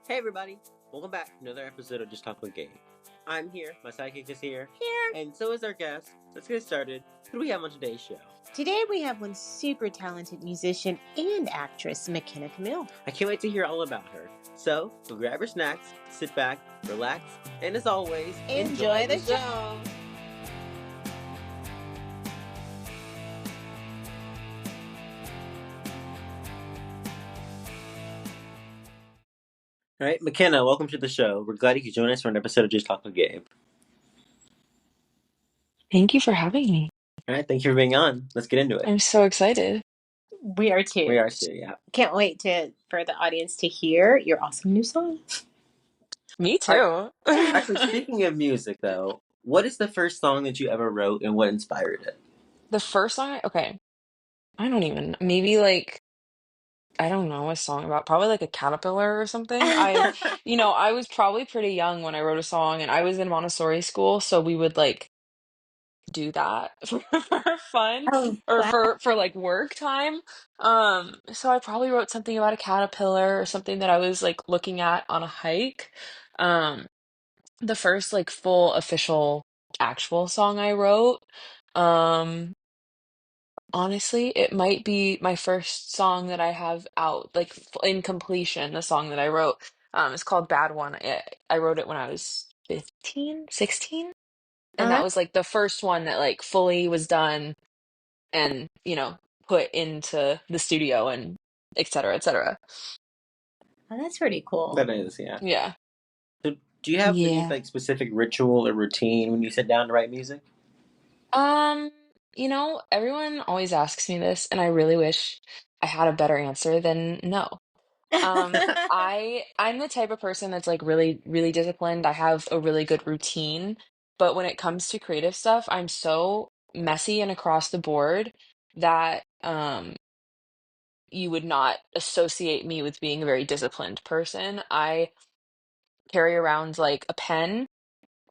Hey everybody, welcome back to another episode of Just Talk with Gabe. I'm here, my sidekick is here, and so is our guest. Let's get started. Who do we have on today's show? Today we have one super talented musician and actress, McKenna Camille. I can't wait to hear all about her. So, go grab your snacks, sit back, relax, and as always, Enjoy the show. All right, McKenna, welcome to the show. We're glad you could join us for an episode of Just Talk with Gabe. Thank you for having me. All right, thank you for being on. Let's get into it. I'm so excited. We are too. We are too, yeah. Can't wait for the audience to hear your awesome new song. Me too. Actually, speaking of music, though, what is the first song that you ever wrote and what inspired it? The first song, okay, I don't even, maybe like, I don't know, a song about probably like a caterpillar or something. I was probably pretty young when I wrote a song and I was in Montessori school, so we would like do that for fun Oh, or wow. for like work time. So I probably wrote something about a caterpillar or something that I was like looking at on a hike. Um, the first like full official actual song I wrote. Um, Honestly, it might be my first song that I have out, like in completion, the song that I wrote. It's called Bad One. I wrote it when I was 15, 16, Oh, and that was like the first one that like fully was done and, put into the studio and et cetera, et cetera. that's pretty cool. That is, yeah. Yeah. So, do you have any Yeah. like specific ritual or routine when you sit down to write music? Um, Everyone always asks me this, and I really wish I had a better answer than no. I'm the type of person that's like really, really disciplined. I have a really good routine, but when it comes to creative stuff, I'm so messy and across the board that you would not associate me with being a very disciplined person. I carry around like a pen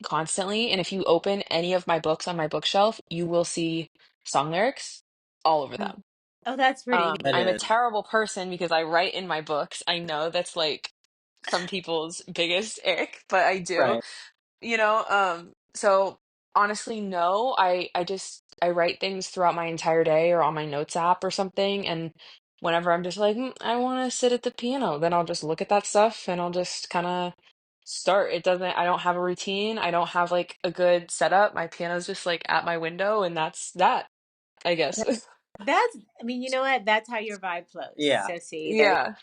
constantly, and if you open any of my books on my bookshelf, you will see song lyrics all over them. Oh, that's pretty neat. That I'm a is terrible person because I write in my books. I know that's like some people's biggest ick, but I do. right. So honestly, no, I write things throughout my entire day or on my notes app or something, and whenever I'm just like, I want to sit at the piano, then I'll just look at that stuff and I'll just kind of start. I don't have a routine. I don't have like a good setup. My piano's just like at my window and that's that, I guess. I mean, you know what? That's how your vibe flows. Yeah. So see, there. Yeah.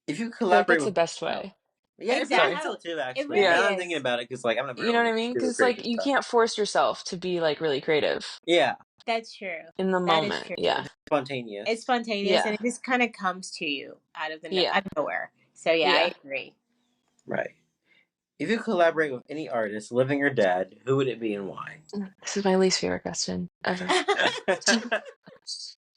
If you I feel like collaborate that's the with, best oh, way. yeah, I Exactly. think Sorry. so too. It Actually, really now Yeah. that I'm thinking is. about it, because like I'm never You know what really I mean? super Because creative like you stuff. can't force yourself to be like really creative Yeah, That's true. in the That is moment. true. Yeah. spontaneous. It's spontaneous and Yeah. it just kind of comes to you Yeah. out of nowhere. So yeah, Yeah. I agree. Right. If you collaborate with any artist, living or dead, who would it be and why? This is my least favorite question ever.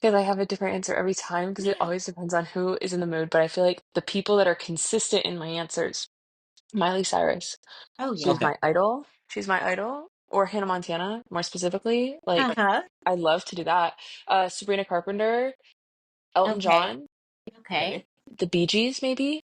Because I have a different answer every time because it always depends on who is in the mood. But I feel like the people that are consistent in my answers, Miley Cyrus, Oh she's yeah. Okay. my idol. She's my idol. Or Hannah Montana, more specifically. Like, Uh-huh. I love to do that. Sabrina Carpenter, Elton Okay. John, Okay. Okay. the Bee Gees, maybe.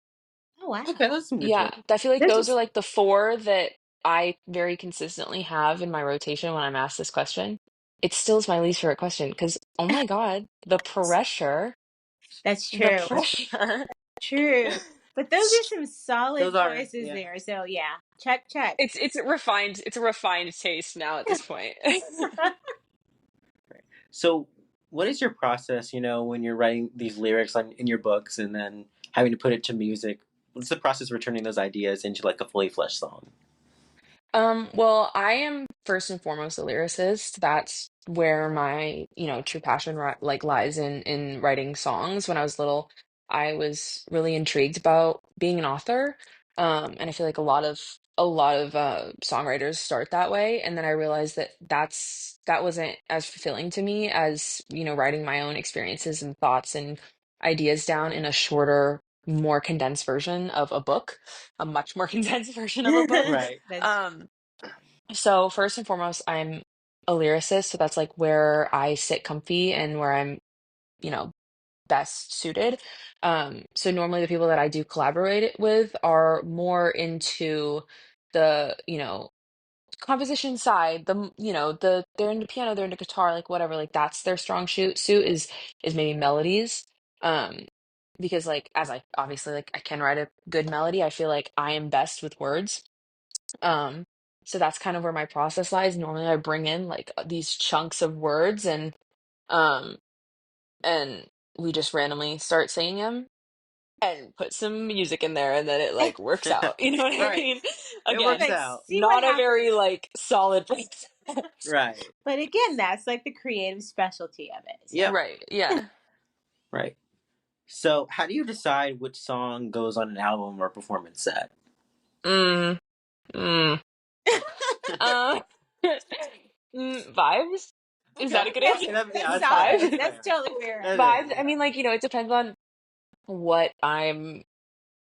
Oh wow. Okay, that's some good Yeah, choice. I feel like Those those are are like the four that I very consistently have in my rotation when I'm asked this question. It still is my least favorite question because, oh my God, the pressure, That's the true. pressure. True. But those are some solid Those are, choices yeah. there. So yeah. Check check. It's a refined taste now at this point. Right. So, what is your process? When you're writing these lyrics in your books and then having to put it to music. What's the process for turning those ideas into like a fully fleshed song? Well, I am first and foremost a lyricist. That's where my, true passion like lies in writing songs. When I was little, I was really intrigued about being an author. And I feel like a lot of songwriters start that way. And then I realized that wasn't as fulfilling to me as, writing my own experiences and thoughts and ideas down in a shorter, more condensed version of a book, a much more condensed version of a book. Right. That's Um, so first and foremost, I'm a lyricist, so that's like where I sit comfy and where I'm, you know, best suited. So normally the people that I do collaborate with are more into the, composition side, they're into piano, they're into guitar, like whatever, like that's their strong suit is maybe melodies. Um, because like as I obviously like I can write a good melody, I feel like I am best with words. Um, so that's kind of where my process lies. Normally I bring in like these chunks of words um and we just randomly start singing them and put some music in there and then it like works out. You know what I Right. mean? It You're works Again, like, out. see what not a happens. very like solid process. Right. But again, that's like the creative specialty of it. So Yep. Right. Yeah. Right. So, how do you decide which song goes on an album or performance set? Mm, mm. Uh, vibes? Is Okay. that a good that's answer? Yeah, that's that's fair. solid. Vibes? That's That's fair. totally fair. That is, Vibes. I yeah. mean, like, it depends on what I'm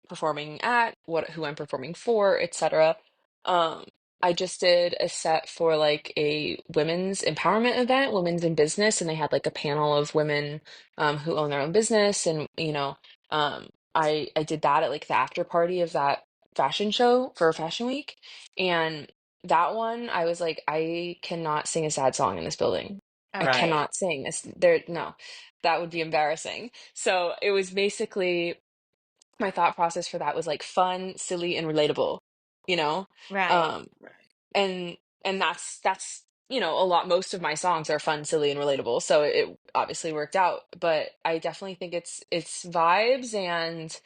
performing at, who I'm performing for, etc. Um, I just did a set for like a women's empowerment event, women's in business, and they had like a panel of women who own their own business, and I did that at like the after party of that fashion show for Fashion Week, and that one I was like, I cannot sing a sad song in this building. I Okay. Right. cannot sing. There, no, that would be embarrassing. So it was basically my thought process for that was like fun, silly, and relatable, you know? Right. Um, Right. and that's a lot most of my songs are fun, silly, and relatable. So it obviously worked out. But I definitely think it's vibes and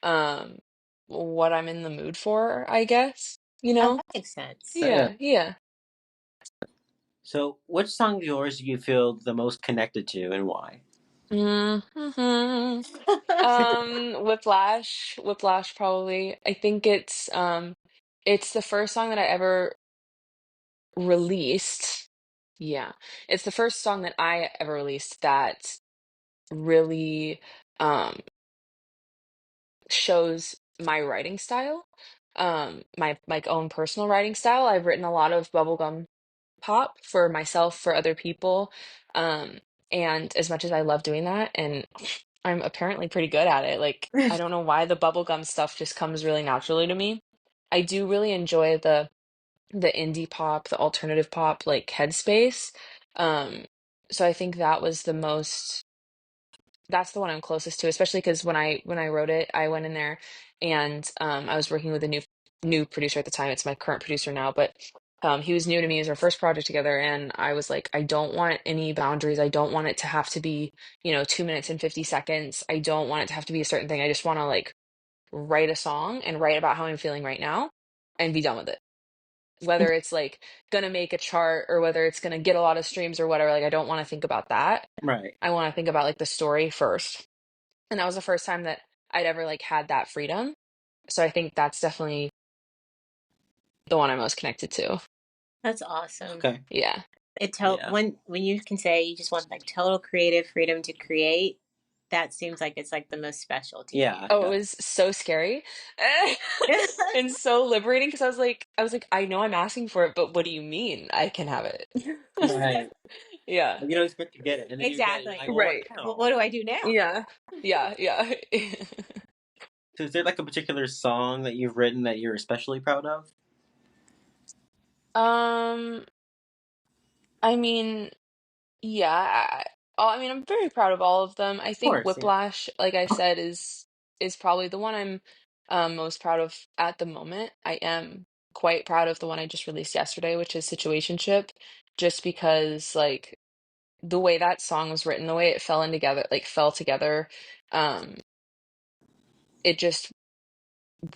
um what I'm in the mood for, I guess, you Oh, know? that makes sense. Yeah. Yeah, yeah. So, which song of yours do you feel the most connected to and why? Hmm. Whiplash probably. I think it's the first song that I ever released. Yeah. It's the first song that I ever released that really um shows my writing style. My like own personal writing style. I've written a lot of bubblegum pop for myself, for other people. Um, and as much as I love doing that, and I'm apparently pretty good at it, like I don't know why the bubblegum stuff just comes really naturally to me. I do really enjoy the indie pop, the alternative pop like headspace. Um, so I think that was that's the one I'm closest to, especially because when I wrote it, I went in there and I was working with a new producer at the time. It's my current producer now, but he was new to me as our first project together, and I was like, I don't want any boundaries. I don't want it to have to be 2 minutes and 50 seconds. I don't want it to have to be a certain thing. I just want to like write a song and write about how I'm feeling right now and be done with it, whether it's like gonna make a chart or whether it's gonna get a lot of streams or whatever. Like I don't want to think about that. Right. I want to think about like the story first. And that was the first time that I'd ever like had that freedom. So I think that's definitely the one I'm most connected to. That's awesome. Okay. Yeah. Yeah. When you can say you just want like total creative freedom to create, that seems like it's like the most special to you. Yeah. Oh, Yeah. it was so scary. And so liberating because I was like, I know I'm asking for it, but what do you mean I can have it? Right. Yeah. Like, you don't expect to get it, and then you get it. You're Exactly. like, well, what Right. Well, now? what do I do now? Yeah. Yeah. Yeah. So, is there like a particular song that you've written that you're especially proud of? Um, I mean, yeah, I mean, I'm very proud of all of them. I Of think course. Yeah. Whiplash, like I said, is probably the one I'm most proud of at the moment. I am quite proud of the one I just released yesterday, which is Situationship, just because like the way that song was written, the way it fell together, um, it just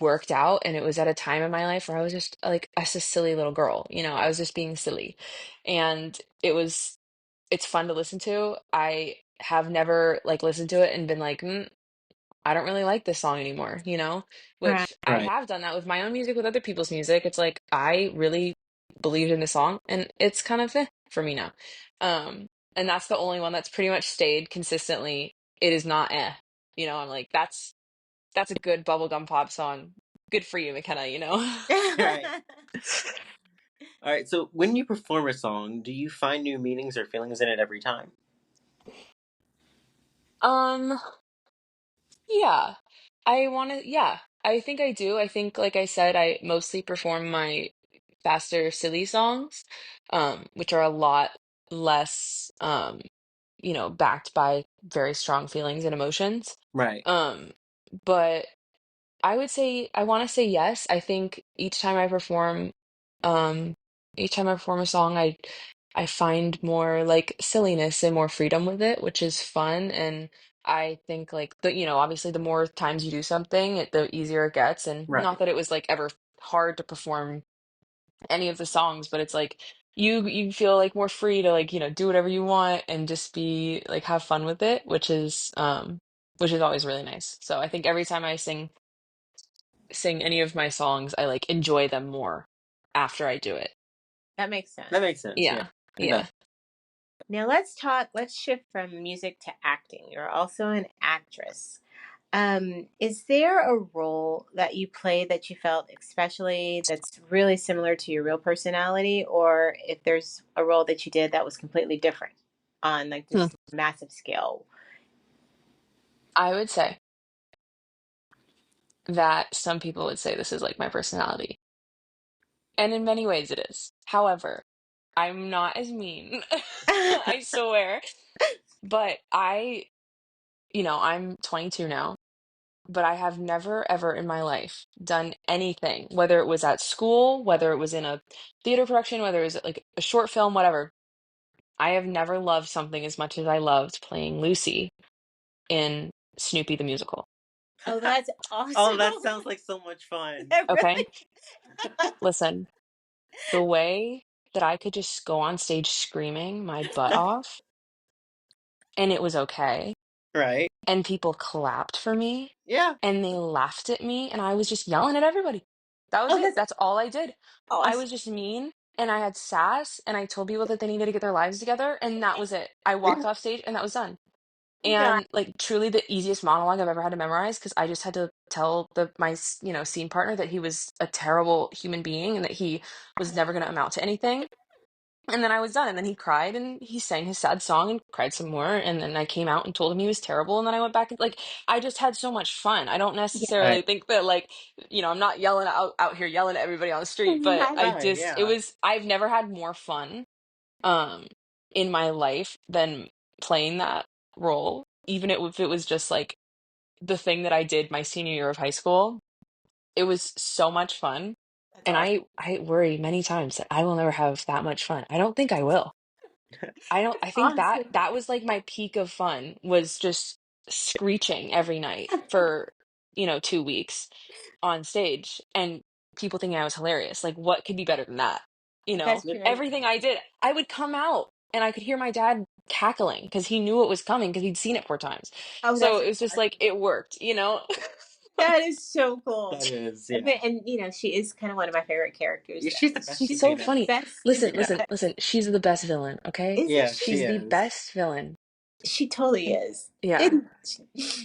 worked out, and it was at a time in my life where I was just like a silly little girl, I was just being silly, and it's fun to listen to. I have never like listened to it and been like, I don't really like this song anymore, Right. which I Right. have done that with my own music, with other people's music. It's like I really believed in the song and it's kind of for me now. And that's the only one that's pretty much stayed consistently. It is not I'm like, that's a good bubblegum pop song. Good for you, McKenna. Right. All right. So, when you perform a song, do you find new meanings or feelings in it every time? Um, yeah. Yeah. I think I do. I think, like I said, I mostly perform my faster, silly songs, which are a lot less, backed by very strong feelings and emotions. Right. Um, but I want to say yes. I think um, each time I perform a song, I find more like silliness and more freedom with it, which is fun. And I think like obviously the more times you do something, the easier it gets. And not Right. that it was like ever hard to perform any of the songs, but it's like you feel like more free to like, do whatever you want and just be like have fun with it, which is always really nice. So I think every time I sing any of my songs, I like enjoy them more after I do it. That makes sense. That makes sense. Yeah. Yeah. It does. Yeah. Now let's shift from music to acting. You're also an actress. Is there a role that you played that you felt especially that's really similar to your real personality, or if there's a role that you did that was completely different on like Hmm. this massive scale? I would say that some people would say this is like my personality. And in many ways it is. However, I'm not as mean. I swear. But I'm 22 now, but I have never ever in my life done anything, whether it was at school, whether it was in a theater production, whether it was like a short film, whatever. I have never loved something as much as I loved playing Lucy in Snoopy the Musical. Oh, that's Oh, awesome. that sounds like so much fun. That Okay? really. Listen, the way that I could just go on stage screaming my butt off and it was okay, Right. and people clapped for me Yeah. and they laughed at me and I was just yelling at everybody. That was Oh, it. that's That's all I did. I awesome. was just mean and I had sass and I told people that they needed to get their lives together and that was it. I Yeah. walked off stage and that was done. God. And like truly the easiest monologue I've ever had to memorize because I just had to tell my scene partner that he was a terrible human being and that he was never going to amount to anything. And then I was done. And then he cried and he sang his sad song and cried some more. And then I came out and told him he was terrible. And then I went back and like, I just had so much fun. I don't Yeah. necessarily Right. think that like, I'm not yelling out here yelling at everybody on the street, but Right. Right. Yeah. I've never had more fun, um, in my life than playing that role. Even if it was just like the thing that I did my senior year of high school, it was so much fun. That's And awesome. I worry many times that I will never have that much fun. I don't think I will. That's I think that awesome. that was like my peak of fun was just screeching every night for, 2 weeks on stage and people thinking I was hilarious. Like what could be better than that? That's great. Everything I did, I would come out and I could hear my dad cackling because he knew it was coming because he'd seen it 4 times. Oh, So that's it was just awesome. like it worked. That is so cool. That is. And, Yeah. she is kind of one of my favorite characters. Yeah, she's the best She's to so do that. funny. Best to do Listen, Yeah. listen, that. listen. She's the best villain, okay? Isn't Yeah, she She's she? the is. best villain. She totally And is. yeah, Isn't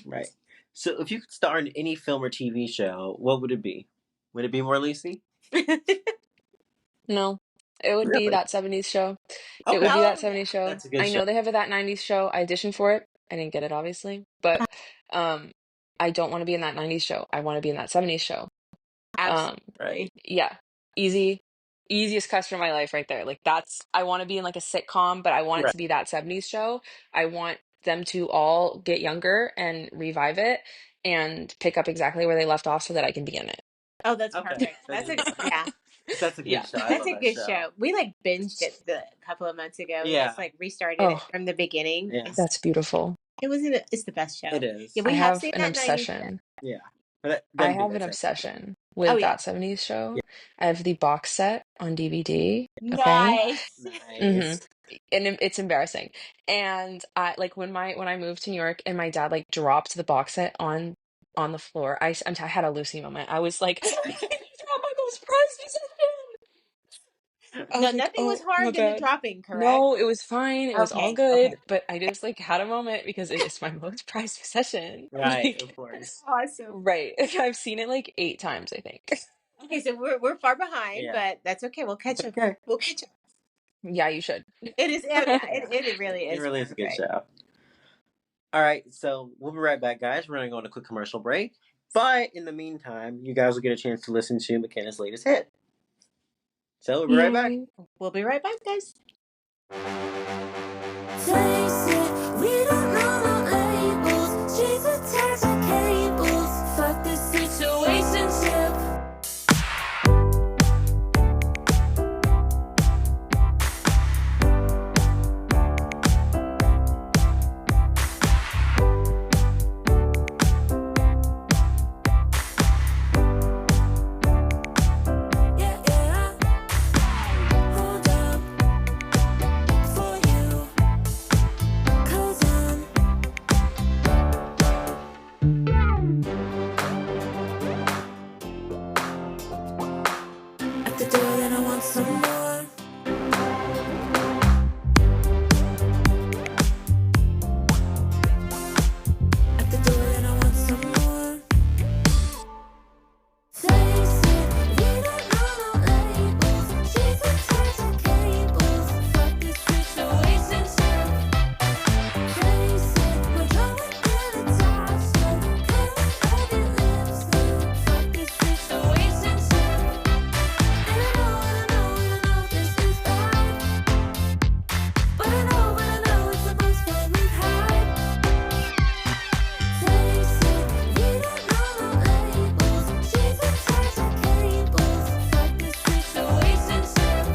Right. So, if you could star in any film or TV show, what would it be? Would it be more Lucy? she? no. It would be Really? that 70s show. It would Okay. be that Oh yeah. 70s show. That's a good I show. know they have a that 90s show. I auditioned for it. I didn't get it, obviously. But um I don't want to be in that 90s show. I want to be in that 70s show. Um Right. Absolutely. yeah. Easy. Easiest question of my life right there. Like I want to be in like a sitcom, but I want it Right. to be that 70s show. I want them to all get younger and revive it and pick up exactly where they left off so that I can be in it. Oh, that's Okay. perfect. That's Yeah. that's a good Yeah. show. I That's love a that good show. show. We like binged it a couple of months ago. We Yeah. just like restarted it Oh, from the beginning. Yeah. that's beautiful. It's the best show. It is. Yeah, I we have have seen an that 90s show. obsession. Yeah. But I them do have that an same. obsession Oh with yeah. that 70s show. Yeah. I have the box set on DVD. Okay. Nice. hmm Nice. And it's embarrassing. And I like when I moved to New York and my dad like dropped the box set on the floor. I had a Lucy moment. I was like, I dropped my most prized possession. I No, was like, nothing was oh my harmed in the God. dropping, correct? No, it was fine. It was all Okay. Okay. good. But I just like had a moment because it is my most prized possession. Right. Like, Of course. Awesome. right. I've seen it like 8 times, I think. Okay, so we're far behind, Yeah. but that's okay. We'll It's catch up. okay. We'll catch up. Yeah, you should. It is. Oh, yeah. It really It is really is a good perfect. show. All right, so we'll be right back, guys. We're gonna go on a quick commercial break. But in the meantime, you guys will get a chance to listen to McKenna's latest hit. So we'll be right back. Yay. We'll be right back, guys. Face it, we don't know no labels. She's attached to cables. Fuck this situationship. Yeah, yeah. Hold up for you. 'Cause I'm at the door and I want some more. At the door and I want some more. Face it, we don't know no labels. She's attached to cables. Fuck this situationship. Face it, we're drunk and attached. So can't let your lips slip. Fuck this situationship. And I know this is bad. But I know it's the most fun we've had. Face it, we don't know no labels. She's attached to cables. Fuck this situationship.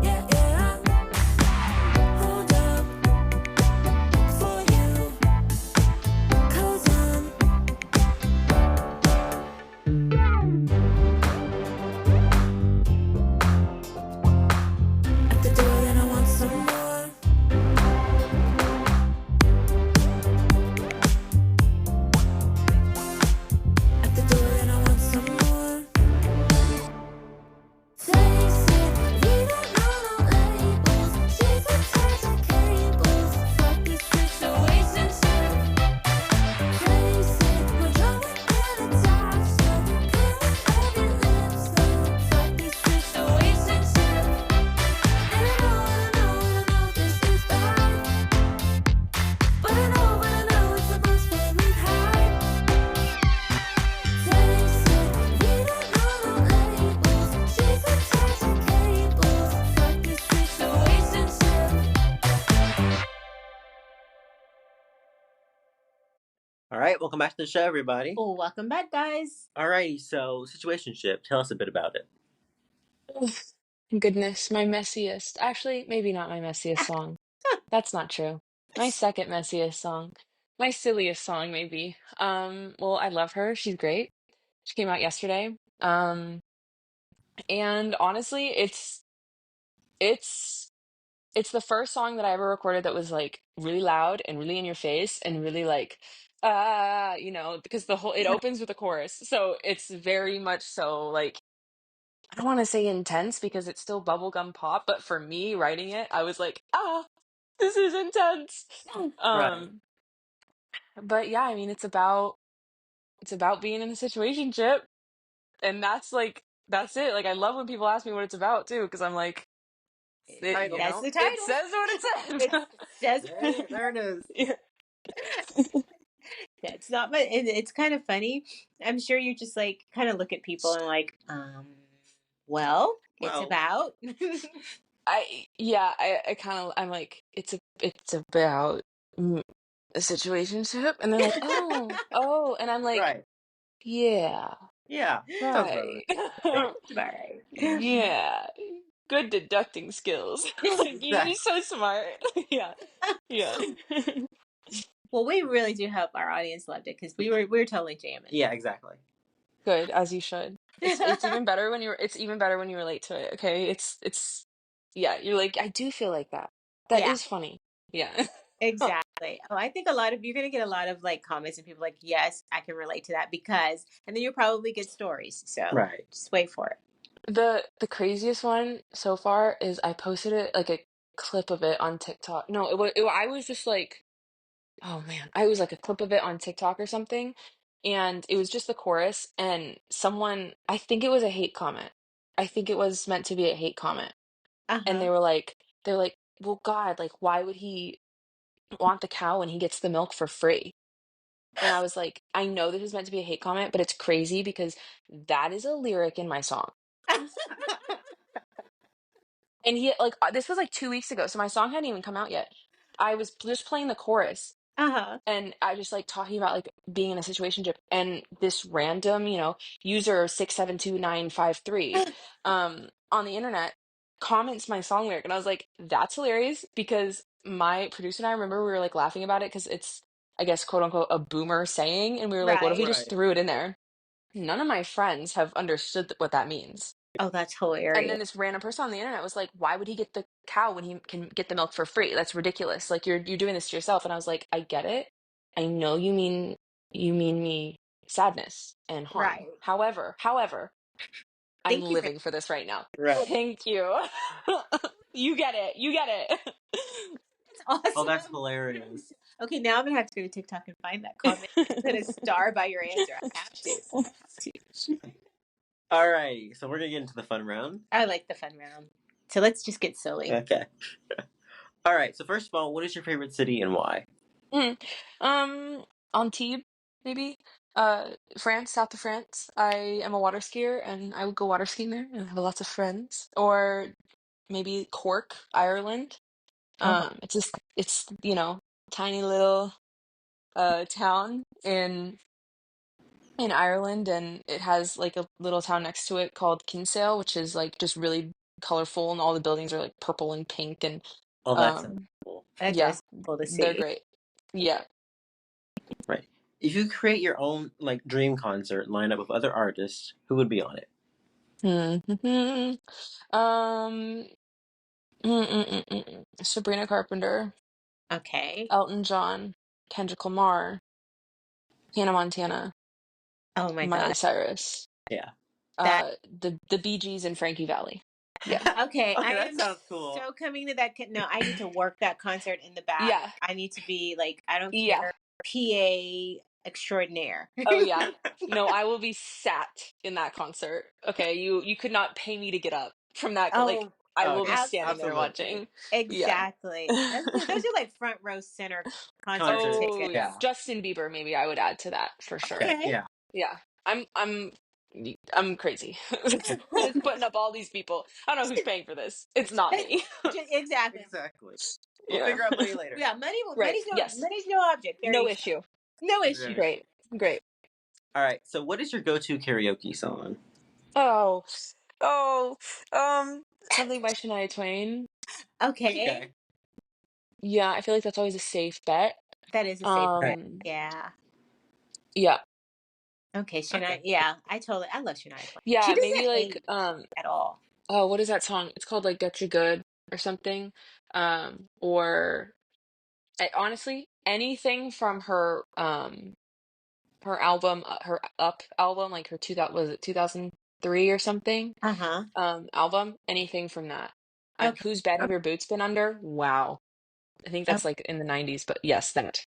Yeah, yeah. Hold up for you. 'Cause I'm at the door and I want some more. At the door and I want some more. Face it, we don't know no labels. She's attached to cables. Fuck this situationship. Face it, we're drunk and attached. So can't let your lips slip. Fuck this situationship. And I know this is bad. But I know it's the most fun we've had. Face it, we don't know no labels. She's attached to cables. Fuck this situationship. All right, welcome back to the show, everybody. Oh, welcome back, guys. All righty, so Situationship. Tell us a bit about it. Ugh, goodness, my messiest. Actually, maybe not my messiest song. That's not true. My second messiest song. My silliest song, maybe. Well, I love her. She's great. She came out yesterday. And honestly, it's it's the first song that I ever recorded that was like really loud and really in your face and really like because the whole it opens with a chorus. So it's very much so like I don't want to say intense because it's still bubblegum pop, but for me writing it, I was like, this is intense. Right. Um, but yeah, I mean it's about being in a situationship, and that's it. Like I love when people ask me what it's about too, because I'm like, Title. That's the it title. says what It it says There it is. says. that's not, but it's kind of funny. I'm sure you just like kind of look at people and like, well, it's Well, about. I kind of I'm like it's about mm, a situationship, and they're like, oh, and I'm like, right. yeah, Yeah, sounds about right, right. Right. yeah, good deducting skills. Like you're Exactly. so smart. Yeah, yeah. Well, we really do hope our audience loved it because we were totally jamming. Yeah, exactly. Good, as you should. It's even better when you relate to it. Okay, yeah. You're like I do feel like that. That Yeah, is funny. Yeah. exactly. Oh, I think you're gonna get a lot of like comments and people like, yes, I can relate to that because, and then you'll probably get stories. So Right. just wait for it. The craziest one so far is I posted it like a clip of it on TikTok. No, I was just like oh man, I was like a clip of it on TikTok or something, and it was just the chorus, and someone, I think it was a hate comment. I think it was meant to be a hate comment. And Uh-huh. they're like, well, God, like, why would he want the cow when he gets the milk for free? And I was like, I know this is meant to be a hate comment, but it's crazy because that is a lyric in my song. And he like this was like 2 weeks ago, so my song hadn't even come out yet. I was just playing the chorus, Uh-huh. and I just like talking about like being in a situationship, and this random, user 672-953 on the internet comments my song lyric, and I was like, that's hilarious because my producer and I remember we were like laughing about it because it's, I guess, quote unquote, a boomer saying, and we were like, what if we Right. just Right. threw it in there? None of my friends have understood what that means. Oh, that's And hilarious. then this random person on the internet was like, "Why would he get the cow when he can get the milk for free? That's ridiculous. Like you're doing this to yourself." And I was like, "I get it. I know you mean me sadness and harm. Right. However, I'm Thank you for living for this right now. Right. Thank you. You get it. You get it." that's Oh, awesome. that's hilarious. Okay, now I'm gonna have to go to TikTok and find that comment and put a star by your answer. I have to. I have to. Alrighty, so we're gonna get into the fun round. I like the fun round. So let's just get silly. Okay. All right. So first of all, what is your favorite city and why? Mm. Antibes, maybe. France, south of France. I am a water skier and I would go water skiing there and have lots of friends. Or maybe Cork, Ireland. Uh-huh. It's just it's, tiny little town in Ireland, and it has like a little town next to it called Kinsale, which is like just really colorful, and all the buildings are like purple and pink, and Oh, that's um cool. That yeah, does cool to they're see. great. Yeah. Right. If you create your own like dream concert lineup of other artists, who would be on it? Hmm. Um, Sabrina Carpenter, Okay. Elton John, Kendrick Lamar, Hannah Montana, Oh my Miley God. Cyrus, Yeah. That the Bee Gees and Frankie Valli. Yeah. okay. I Okay, that am sounds cool. so coming to that. No, I need to work that concert in the back. Yeah. I need to be like, I don't Yeah. care, PA extraordinaire. Oh yeah. No, I will be sat in that concert. Okay, you could not pay me to get up from that. Like Oh, I will be Okay, standing there absolutely. watching. Yeah. exactly. Those are like front row center concert Concert. Oh tickets. yeah, Yeah. Justin Bieber maybe I would add to that for sure. Okay. Okay. Yeah. Yeah. I'm crazy. Putting up all these people. I don't know who's paying for this. It's not me. Exactly. Exactly. We'll Yeah. figure out money later. Yeah, Right. Yes. money's no object. There No you issue. go. No issue. Very Great. Great. All right. So, what is your go-to karaoke song? Oh. Oh. Something by Shania Twain. Okay. Okay. Yeah, I feel like that's always a safe bet. That is a safe bet. Right. Yeah. Yeah. Okay, Shania. Okay. Yeah, I love Shania Twain. She Yeah, maybe doesn't like age at all. oh, what is that song? It's called like Get You Good or something. Or honestly, anything from her album, her Up album, like her 2000, was it 2003 or something? Uh-huh. Album, anything from that. Okay. Whose bed have your boots been under? Wow. I think Oh, that's like in the 90s, but yes, that.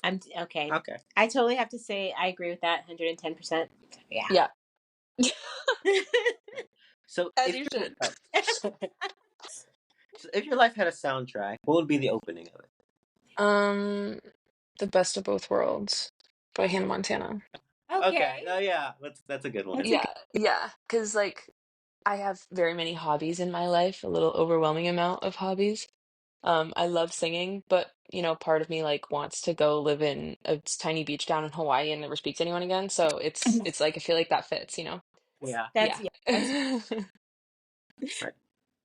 I'm okay. Okay. I totally have to say I agree with that 110%. Yeah. Yeah, So, as if you your should. so if your life had a soundtrack, what would be the opening of it? Um, The Best of Both Worlds by Hannah Montana. Okay. Okay. Oh yeah, that's a good one. That's a good. Yeah, because like I have very many hobbies in my life, a little overwhelming amount of hobbies. I love singing, but part of me like wants to go live in a tiny beach down in Hawaii and never speak to anyone again. So it's like I feel like that fits. Yeah. That's Yeah. yeah, that's Right.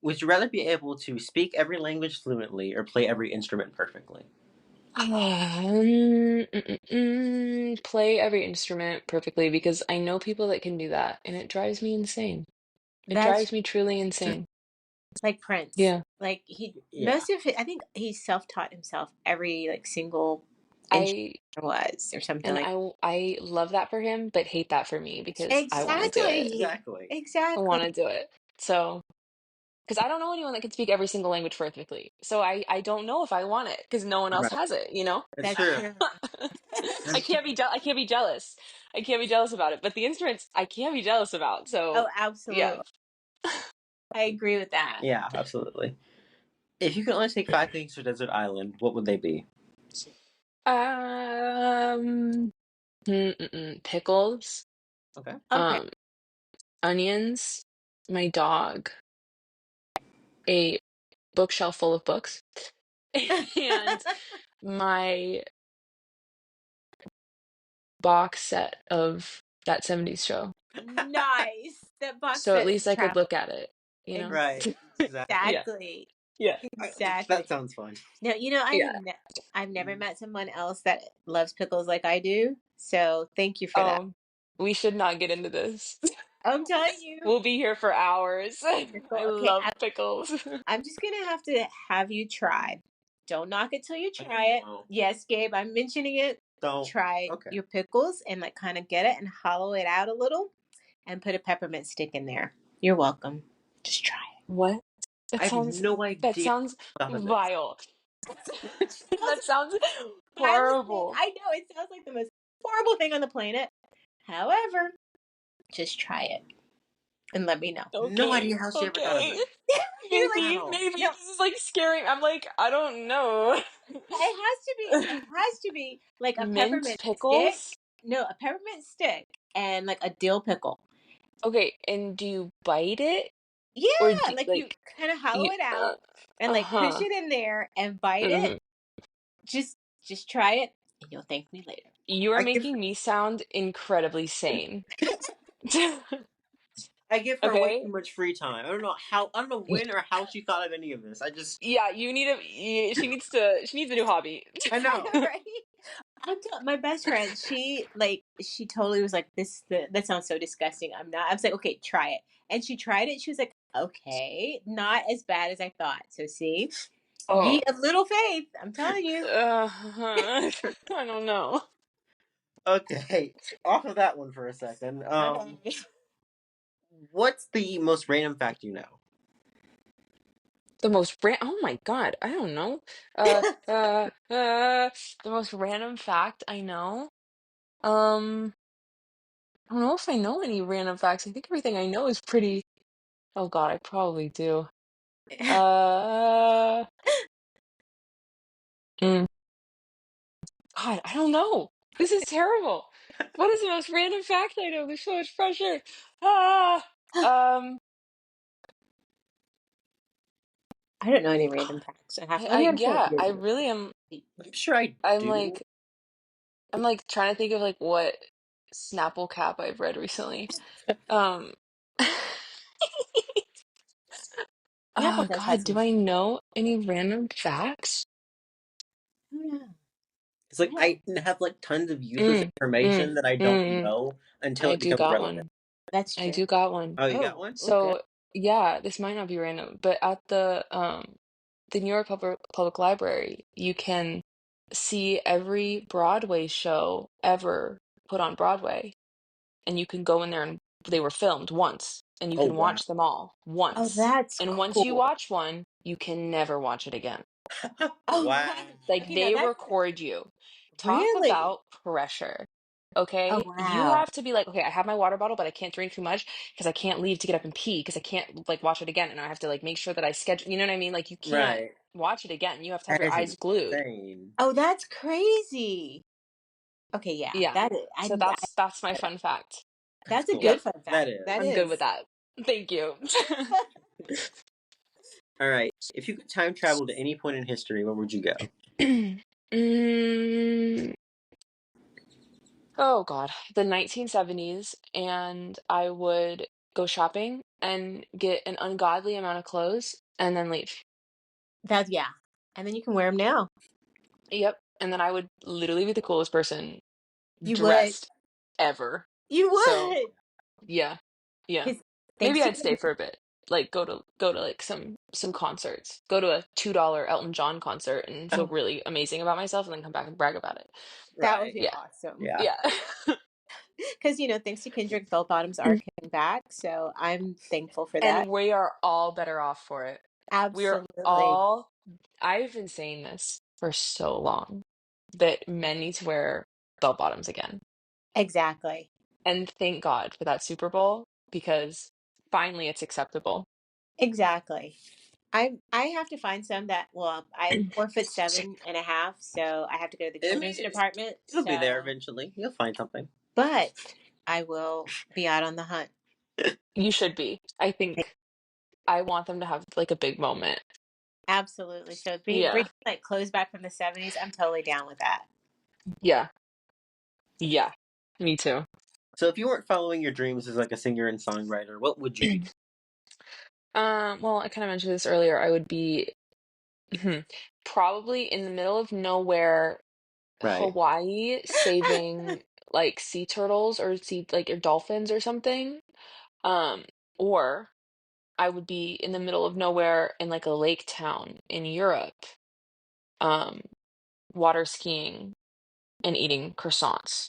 Would you rather be able to speak every language fluently or play every instrument perfectly? Play every instrument perfectly because I know people that can do that, and it drives me insane. It that's drives me truly insane. like Prince. Yeah. Like he Yeah. most of it, I think he self-taught himself every like single instrument I there was or something and like I love that for him, but hate that for me because I want to do it. exactly. Exactly. I want Exactly. to do it. So because I don't know anyone that can speak every single language perfectly. So I don't know if I want it because no one else Right. has it, you know? That's That's true. true. I That's true. can't be I can't be jealous. I can't be jealous about it. But the instruments I can't be jealous about. Oh, So yeah. absolutely. I agree with that. Yeah, absolutely. If you could only take 5 things to a desert island, what would they be? Um pickles, Okay. Okay. um, onions, my dog, a bookshelf full of books, and my box set of that 70s show. Nice. That box So at set least I could travel. look at it, you know? Right. Exactly. Yeah. Exactly. Yeah. Exactly. That sounds fun. No, Yeah. I've never met someone else that loves pickles like I do. So thank you for that. Oh, we should not get into this. I'm telling you, We'll be here for hours. pickle. I Okay, love pickles. I'm just gonna have to have you try. Don't knock it till you try it. Oh, Yes, Gabe, I'm mentioning it. don't. Try Okay. your pickles and like kind of get it and hollow it out a little and put a peppermint stick in there. You're welcome. Just try What? I have no That idea sounds what of this. vile. it. That sounds Honestly, horrible. I know it sounds like the most horrible thing on the planet. However, just try it and let me know. No Okay, idea how she ever thought of okay. this. You're like, Wow. Maybe no, this is like scary. I'm like, I don't know. it has to be like a Mint peppermint stick. pickles? No, a peppermint stick and like a dill pickle. Okay, and do you bite it? Or Yeah, do like you like kind of hollow you it out and like push uh-huh. it in there and bite it. Hmm. Just try it and you'll thank me later. You are I give making me sound incredibly sane. I give her way Okay? too much free time. I don't know when or how she thought of any of this. I just Yeah, she needs a new hobby. I I know. know, right? My best friend, she totally was like, that sounds so disgusting. I'm not. I was like, okay, try it. And she tried it. She was like, okay, not as bad as I thought. So see, Oh. ye of little faith. I'm telling you. I don't know. Okay. Off of that one for a second. Okay. What's the most random fact you know? Oh my God, I don't know. The most random fact I know. Um, I don't know if I know any random facts. I think everything I know is pretty. Oh God, I probably do. Uh, mm, God, I don't know. This is terrible. What is the most random fact I know? There's so much pressure. Ah, um, I don't know any God, random facts. I mean, I'm sure yeah, you I do. really am. I'm sure I I'm do. like, I'm like trying to think of like what Snapple cap I've read recently. Um, Snapple oh does have God, some. do I know any random facts? I don't know. It's like Yeah, I have like tons of useless Mm, mm, information that I don't mm. know until I it do becomes got relevant. one. that's I true. do got one. Oh, you got Oh, one? okay. So yeah, this might not be random, but at the New York Public Library, you can see every Broadway show ever put on Broadway, and you can go in there and they were filmed once, and you Oh can wow. watch them all Oh, once. that's And once you cool. watch one, you can never watch it again. Oh, Wow. wow. Like Okay, now they that's record you. Talk really. about pressure. Oh, Okay? You wow. have to be like, okay, I have my water bottle, but I can't drink too much because I can't leave to get up and pee because I can't like watch it again and I have to like make sure that I schedule, you know what I mean? Like you can't Right. watch it again. You have to have That your is eyes glued. insane. Oh, that's crazy. Okay, yeah, Yeah. that is. So that's my fun fact. That's That's a cool. Yep. good fun That fact. is. That I'm good with is. that. Thank you. All right. If you could time travel to any point in history, where would you go? Mm, oh God, the 1970s, and I would go shopping and get an ungodly amount of clothes and then leave. That's yeah. And then you can wear them now. Yep. And then I would literally be the coolest person You would. dressed ever. You So, would. yeah. Yeah. Because thanks Maybe to I'd stay for a bit. Like go to like some concerts. Go to a $2 Elton John concert and feel Oh, really amazing about myself and then come back and brag about it. that would right. be Yeah. awesome. Yeah. Yeah. Because thanks to Kendrick, bell bottoms are king. back. So I'm thankful for that. And we are all better off for it. We are Absolutely. all, I've been saying this for so long that men need to wear bell bottoms again. Exactly. And thank God for that Super Bowl because finally it's acceptable. Exactly. I have to find some that, well, I'm 4'7.5", so I have to go to the I children's mean, department. it'll be there So, eventually. You'll find something. but I will be out on the hunt. You should be. I think I want them to have like a big moment. Absolutely. So bring Yeah. like clothes back from the 70s. I'm totally down with that. Yeah. Yeah. Me too. So if you weren't following your dreams as like a singer and songwriter, what would you be? Well, I kind of mentioned this earlier. I would be probably in the middle of nowhere, Right. Hawaii, saving like sea turtles or or dolphins or something. Um, or I would be in the middle of nowhere in like a lake town in Europe, um, water skiing and eating croissants,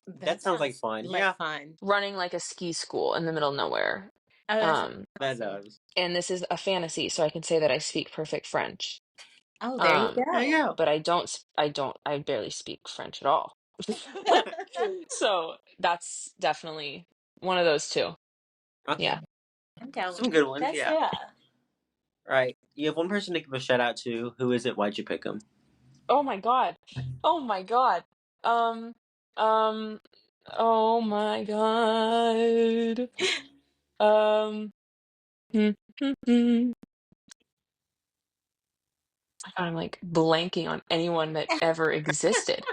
That That sounds like sounds fun. like Yeah, fun. running like a ski school in the middle of nowhere. Oh, that sounds Um, that awesome. does. and this is a fantasy, so I can say that I speak perfect French. Oh, there you Um, There you go. go. but I barely speak French at all. So that's definitely one of those two. Okay. Yeah. I'm down with Some good ones, that's yeah. yeah. All right. You have one person to give a shout out to. Who is it? Why'd you pick him? Oh my God. Oh my God. Um, um, oh my God. Um, I'm like blanking on anyone that ever existed.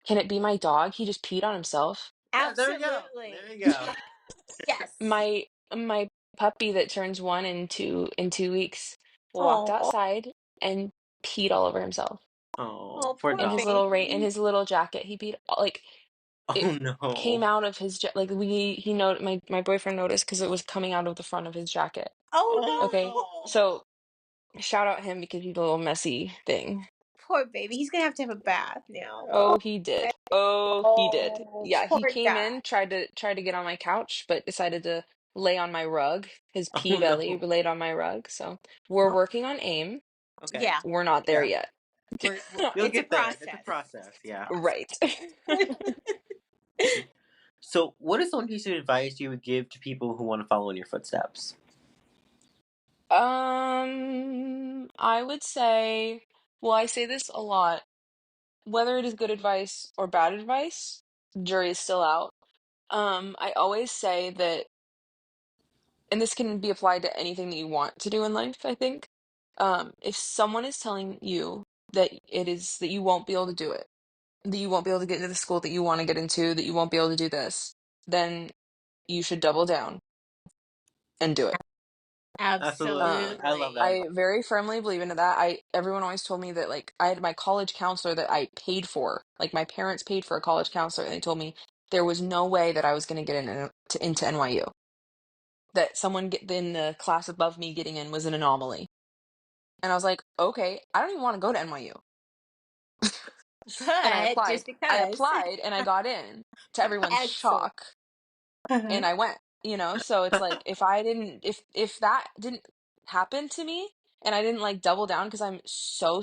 Can it be my dog? He just peed on himself. Yeah, there you go. Absolutely. There you go. Yes. My puppy that turns one in 2 weeks walked Oh, outside and peed all over himself. Oh, oh, poor poor dog. In baby. his little jacket. He peed like it Oh came no. out of his like we he know my boyfriend noticed because it was coming out of the front of his jacket. Oh Okay, no. so shout out him because he's a little messy thing. Poor baby. He's gonna have to have a bath now. Oh, he did. Oh, he did. Oh, Yeah, he poor came guy. in, tried to get on my couch, but decided to lay on my rug. His pee Oh belly no. laid on my rug. So we're Oh, working on AIM. okay. Yeah, We're not there Yeah. yet. You'll it's a get there. It's a process. process. Yeah. Right. So, what is one piece of advice you would give to people who want to follow in your footsteps? I would say, well, I say this a lot, whether it is good advice or bad advice, jury is still out. I always say that, and this can be applied to anything that you want to do in life, I think. If someone is telling you that you won't be able to do it, that you won't be able to get into the school that you want to get into, that you won't be able to do this, then you should double down and do it. Absolutely. I love that Absolutely. advice. I very firmly believe into that. Everyone always told me that like I had my college counselor that I paid for, like my parents paid for a college counselor, and they told me there was no way that I was going to get into NYU. That in the class above me getting in was an anomaly. And I was like, okay, I don't even want to go to NYU. And But just I because. applied and I got in to everyone's Excellent. shock and I went, so it's like if that didn't happen to me and I didn't like double down because I'm so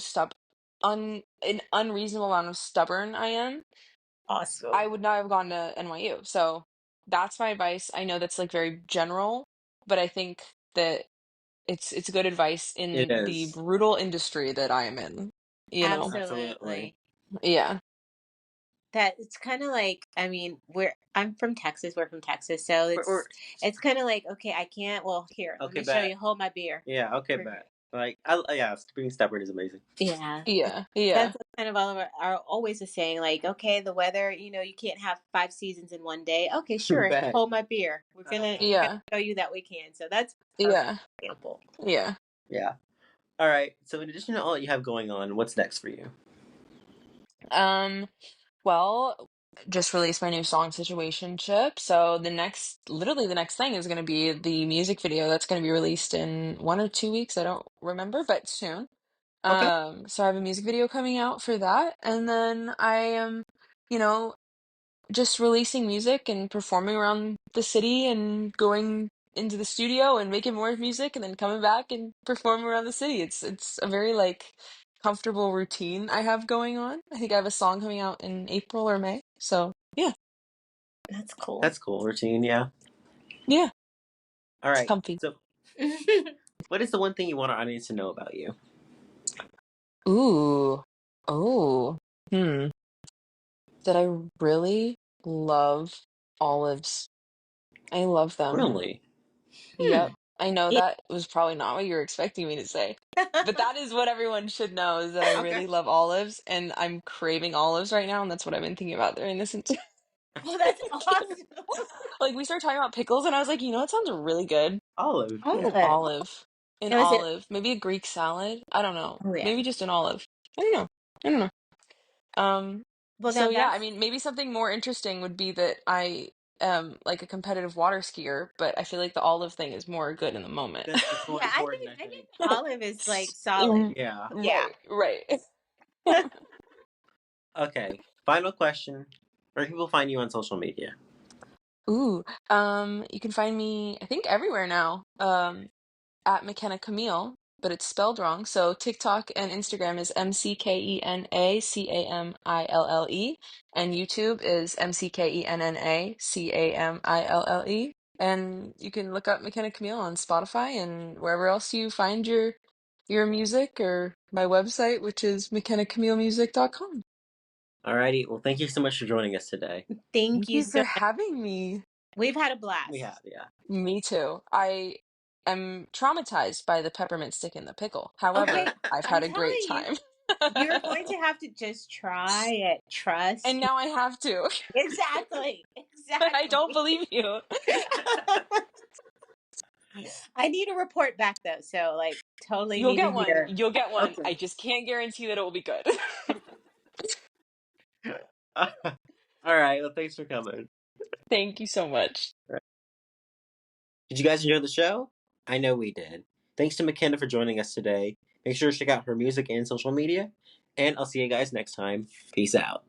an unreasonable amount of stubborn I am, Awesome. I would not have gone to NYU. So that's my advice. I know that's like very general, but I think that it's good advice It in the is. brutal industry that I am in, you know? Absolutely. Absolutely. Yeah. That it's kind of like, I mean, I'm from Texas. We're from Texas, so it's kind of like, okay, I can't. Well, here, let Okay, me show bet. you. Hold my beer. Yeah, okay, bet. Like, yeah, being stubborn is amazing. Yeah, Yeah. Yeah. that's kind of all of our always a saying. Like, okay, the weather. You can't have 5 seasons in one day. Okay, sure. Bet. Hold my beer. We're gonna Yeah. show you that we can. So that's a perfect Yeah. example. Yeah. Yeah. All right. So, in addition to all that you have going on, what's next for you? Um, well, just released my new song Situationship. So literally the next thing is going to be the music video that's going to be released in 1 or 2 weeks. I don't remember, but soon. Okay. So I have a music video coming out for that. And then I am, you know, just releasing music and performing around the city and going into the studio and making more music and then coming back and performing around the city. It's a very like comfortable routine I have going on. I think I have a song coming out in April or May. So yeah, That's cool. That's cool. Routine, yeah. yeah, All it's right. comfy. So, what is the one thing you want our audience to know about you? Ooh, oh, hmm. That I really love olives. I love them. Really? Hmm. Yep. I know Yeah. that was probably not what you were expecting me to say, but that is what everyone should know is that I Okay. really love olives and I'm craving olives right now, and that's what I've been thinking about during this entire Well, that's awesome. like we started talking about pickles and I was like, you know, it sounds really good. Olive. Olive. An Now, is it? olive, maybe a Greek salad. I don't know. Oh yeah. Maybe just an olive. I don't know. I don't know. Um, Well, now so yeah, I that's mean, maybe something more interesting would be that I am like a competitive water skier, but I feel like the olive thing is more good in the moment. That's more yeah. important, I I think think. olive is like solid. Mm, Yeah. Yeah. right, right. Okay. Final question. Where can people find you on social media? Ooh, you can find me, I think everywhere now. At McKenna Camille, but it's spelled wrong. So TikTok and Instagram is McKennaCamille, and YouTube is McKennaCamille. And you can look up McKenna Camille on Spotify and wherever else you find your music or my website, which is McKennaCamillemusic.com. Alrighty. Well, thank you so much for joining us today. Thank Thank you you so for much. having me. We've had a We blast. have, yeah. Me too. I am traumatized by the peppermint stick in the pickle. However, Okay, I've I'm had a great telling you, time. you're going to have to just try it. And Trust me. now I have to. Exactly. I don't Exactly. believe you. I need a report back though, so like totally You'll need to get one. hear. You'll get one. Okay. I just can't guarantee that it will be good. All right. Well, thanks for coming. Thank you so much. Did you guys enjoy the show? I know we did. Thanks to McKenna for joining us today. Make sure to check out her music and social media. And I'll see you guys next time. Peace out.